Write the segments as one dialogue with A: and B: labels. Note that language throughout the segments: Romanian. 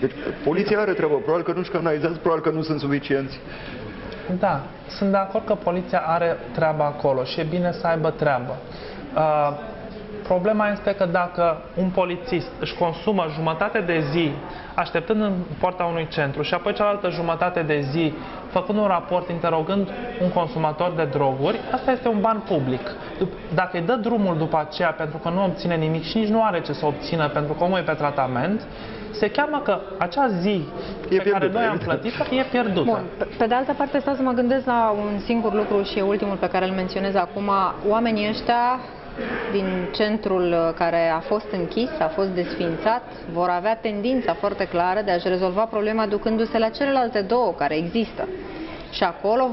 A: Deci poliția are treabă, probabil că nu-și canalizează, probabil că nu sunt suficienți.
B: Da, sunt de acord că poliția are treaba acolo și e bine să aibă treabă. Problema este că dacă un polițist își consumă jumătate de zi așteptând în poarta unui centru și apoi cealaltă jumătate de zi făcând un raport interogând un consumator de droguri, asta este un ban public. Dacă îi dă drumul după aceea pentru că nu obține nimic și nici nu are ce să obțină pentru că omul e pe tratament, se cheamă că acea zi pe care noi am plătit-o e pierdută.
C: Bun. Pe de altă parte, stau să mă gândesc la un singur lucru și e ultimul pe care îl menționez acum. Oamenii ăștia din centrul care a fost închis, a fost desființat, vor avea tendința foarte clară de a-și rezolva problema ducându-se la celelalte două care există. Și acolo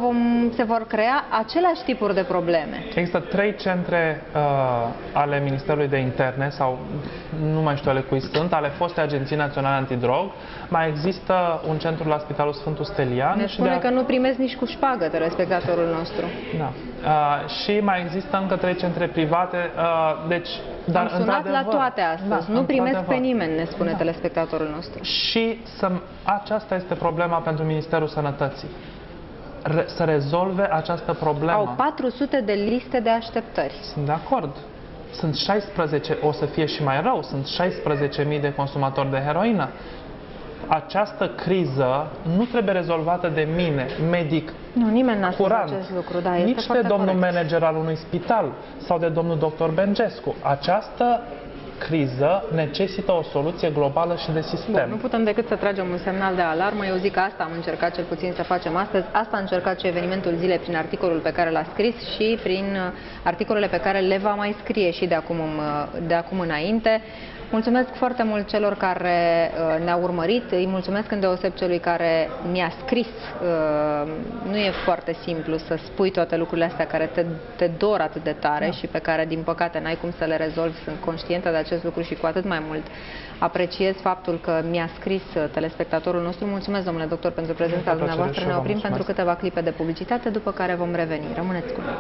C: se vor crea aceleași tipuri de probleme.
B: Există 3 centre ale Ministerului de Interne, sau nu mai știu ale cui sunt, ale fostei Agenții Naționale Antidrog. Mai există un centru la Spitalul Sfântul Stelian.
C: Ne spune că nu primesc nici cu șpagă telespectatorul nostru.
B: Da. Și mai există încă 3 centre private. Deci, dar,
C: am sunat la toate astăzi.
B: Da,
C: nu primesc pe nimeni, ne spune telespectatorul nostru.
B: Și aceasta este problema pentru Ministerul Sănătății. Să rezolve această problemă.
C: Au 400 de liste de așteptări.
B: Sunt de acord. Sunt 16, o să fie și mai rău, sunt 16.000 de consumatori de heroină. Această criză nu trebuie rezolvată de mine, medic
C: nimeni n-a spus
B: curant,
C: acest lucru, da, este
B: nici de domnul manager al unui spital sau de domnul doctor Bengescu. Această criză necesită o soluție globală și de sistem.
C: Bun, nu putem decât să tragem un semnal de alarmă. Eu zic că asta am încercat cel puțin să facem astăzi. Asta a încercat și evenimentul zilei prin articolul pe care l-a scris și prin articolele pe care le va mai scrie și de acum înainte. Mulțumesc foarte mult celor care ne-au urmărit, îi mulțumesc îndeoseb celui care mi-a scris. Nu e foarte simplu să spui toate lucrurile astea care te dor atât de tare și pe care, din păcate, n-ai cum să le rezolvi. Sunt conștientă de acest lucru și cu atât mai mult apreciez faptul că mi-a scris telespectatorul nostru. Mulțumesc, domnule doctor, pentru prezența dumneavoastră. Ne oprim pentru câteva clipe de publicitate, după care vom reveni. Rămâneți cu noi.